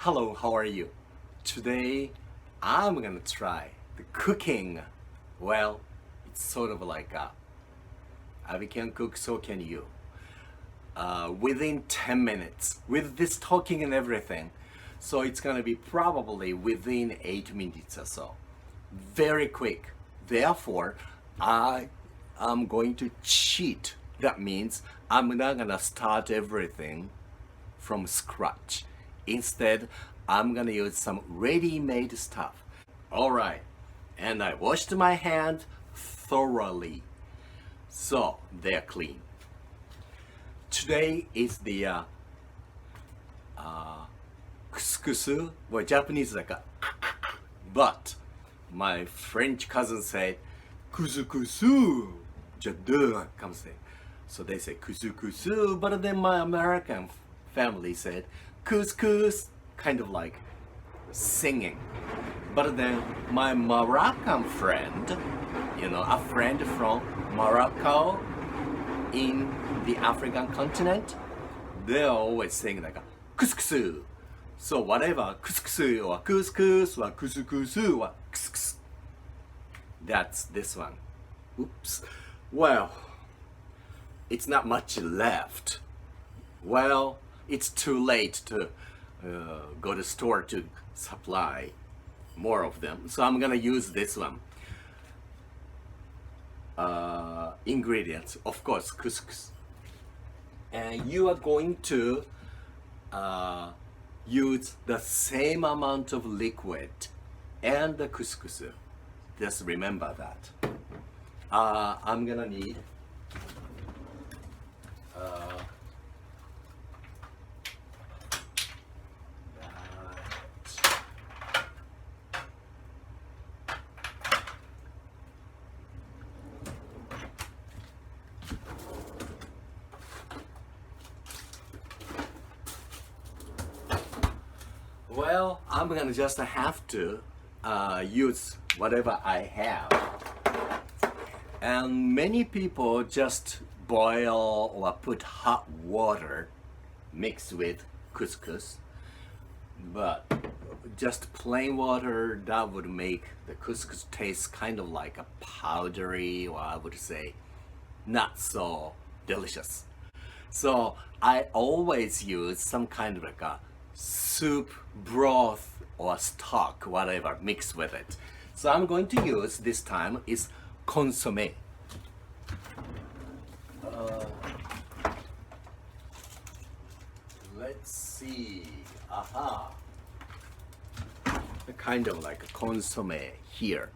Hello, how are you? Today I'm gonna try the cooking. Well, it's sort of like I can cook, so can you. Within 10 minutes, with this talking and everything. So it's gonna be probably within 8 minutes or so. Very quick. Therefore, I am going to cheat. That means I'm not gonna start everything from scratch. Instead, I'm gonna use some ready-made stuff. Alright, and I washed my hands thoroughly, so they're clean. Today is the couscous, well, Japanese like but my French cousin said couscous, comes in. So they say couscous, but then my American family said couscous, kind of like singing. But then my Moroccan friend, a friend from Morocco in the African continent, they're always saying like couscous. So whatever, couscous or couscous or couscous or couscous. That's this one. Oops. Well, it's not much left. Well, it's too late to go to the store to supply more of them. So I'm gonna use this one. Ingredients, of course, couscous. And you are going to use the same amount of liquid and the couscous. Just remember that. I'm gonna need well, I'm gonna just have to use whatever I have. And many people just boil or put hot water mixed with couscous. But just plain water, that would make the couscous taste kind of like a powdery, or I would say not so delicious. So I always use some kind of like a soup, broth, or stock, whatever, mixed with it. So I'm going to use this time is consommé. Let's see. Aha. Kind of like a consommé here.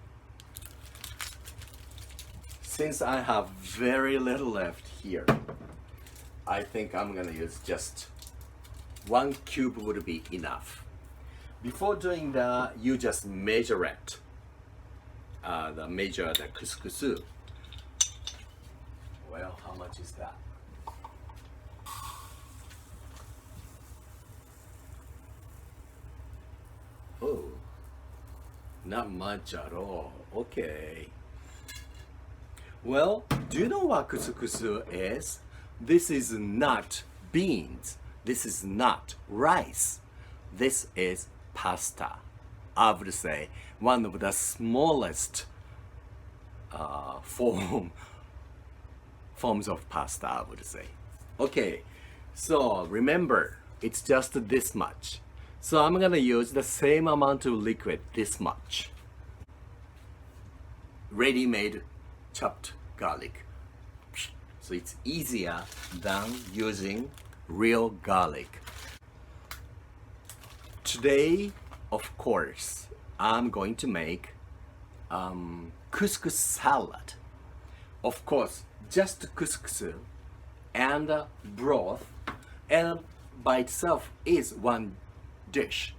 Since I have very little left here, I think I'm gonna use just 1 cube would be enough. Before doing that, you just measure it. Measure the couscous. Well, how much is that? Oh, not much at all. Okay. Well, do you know what couscous is? This is not beans. This is not rice. This is pasta. I would say one of the smallest forms of pasta, I would say. Okay, so remember, it's just this much. So I'm gonna use the same amount of liquid, this much. Ready-made chopped garlic. So it's easier than using real garlic. Today, of course, I'm going to make couscous salad. Of course, just couscous and broth, and by itself is one dish.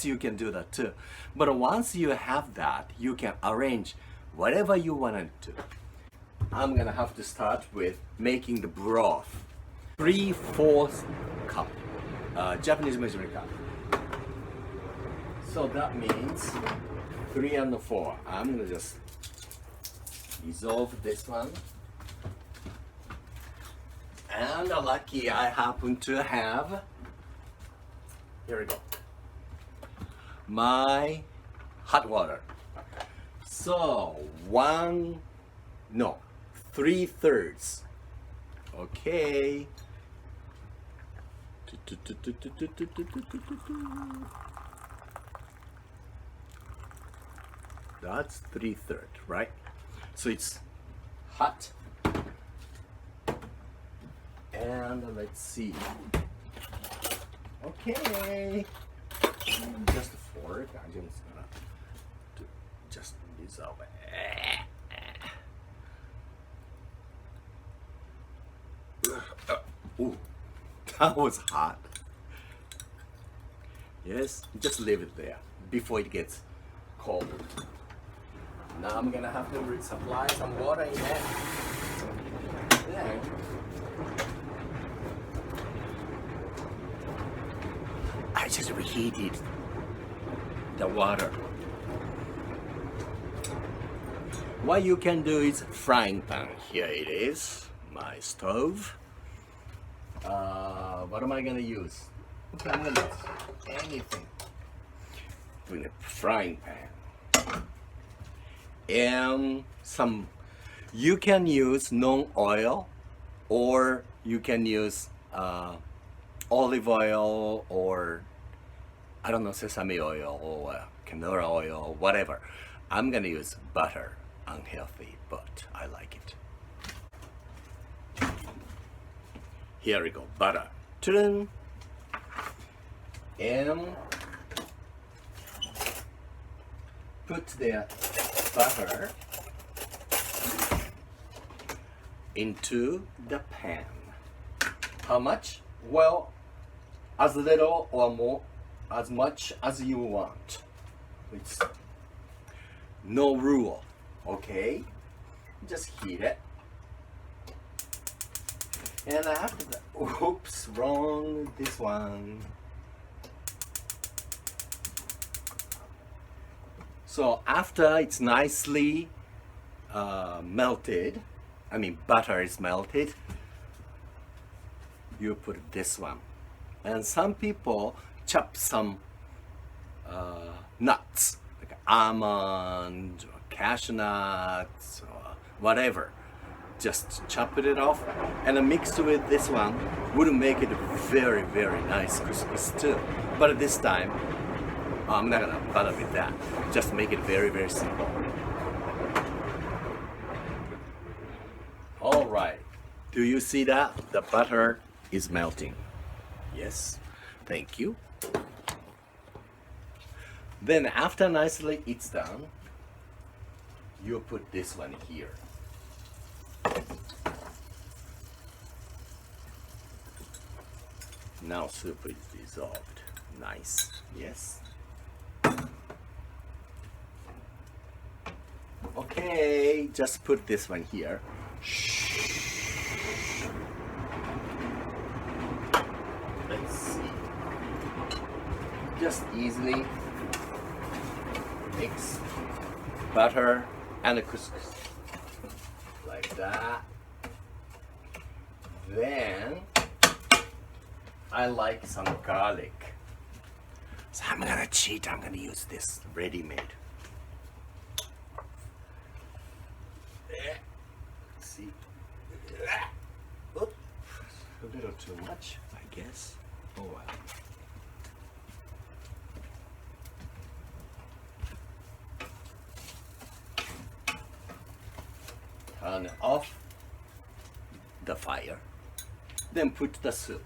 You can do that too. But once you have that, you can arrange whatever you want to. I'm gonna have to start with making the broth. 3/4 cup, Japanese measuring cup. So that means 3 and 4. I'm gonna just dissolve this one. And lucky I happen to have, here we go, my hot water. So 3/3. Okay. That's 3/3, right? So it's hot. And let's see. Okay. Just a fork. I'm just gonna just dissolve it. Ooh, that was hot. Yes, just leave it there before it gets cold. Now I'm gonna have to resupply some water in there. Then I just reheated the water. What you can do is frying pan. Here it is, my stove. What am I gonna use? I'm gonna use anything with a frying pan. And you can use non-oil, or you can use olive oil, or I don't know, sesame oil or canola oil, whatever. I'm gonna use butter. Unhealthy, but I like it. Here we go, butter. Ta-da! And put the butter into the pan. How much? Well, as little or more, as much as you want. It's no rule, okay? Just heat it. And after that, oops, wrong, this one. So after it's nicely melted, I mean butter is melted, you put this one. And some people chop some nuts, like almond or cashew nuts or whatever. Just chop it off and mix with this one would make it very, very nice couscous too. But this time, I'm not gonna bother with that. Just make it very, very simple. All right. Do you see that? The butter is melting. Yes. Thank you. Then after nicely it's done, you put this one here. Now soup is dissolved. Nice. Yes. Okay, just put this one here. Let's see. Just easily mix butter and couscous like that. Then I like some garlic. So I'm gonna cheat. I'm gonna use this ready-made. See, oops, a little too much, I guess. Oh well. Turn off the fire. Then put the soup.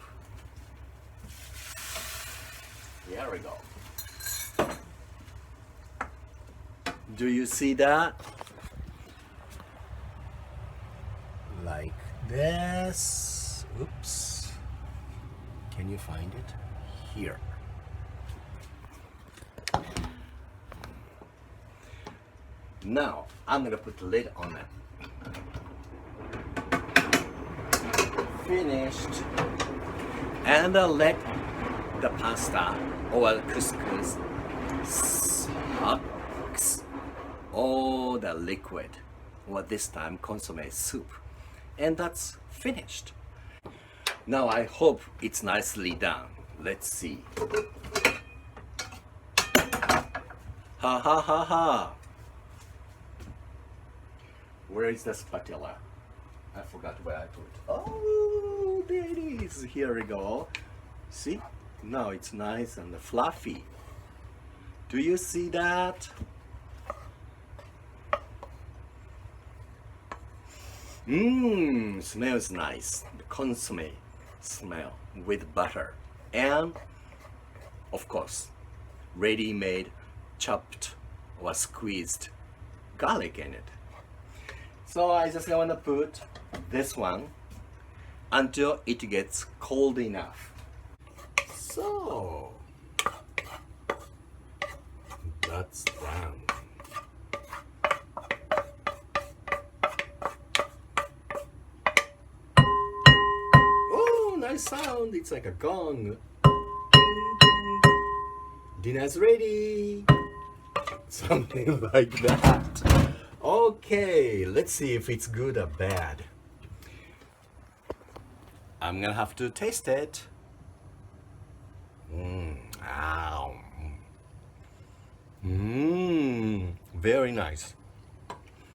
There we go. Do you see that? Like this. Oops. Can you find it? Here. Now, I'm gonna put the lid on it. Finished. And let the pasta or couscous sucks all the liquid, or this time consomme soup. And that's finished. Now I hope it's nicely done. Let's see. Ha ha ha ha. Where is the spatula? I forgot where I put. Oh, there it is. Here we go. See? Now it's nice and fluffy. Do you see that? Smells nice. The consomme smell with butter. And, of course, ready-made chopped or squeezed garlic in it. So I just want to put this one until it gets cold enough. So that's done. Oh, nice sound. It's like a gong. Dinner's ready. Something like that. Okay, let's see if it's good or bad. I'm gonna have to taste it. Very nice.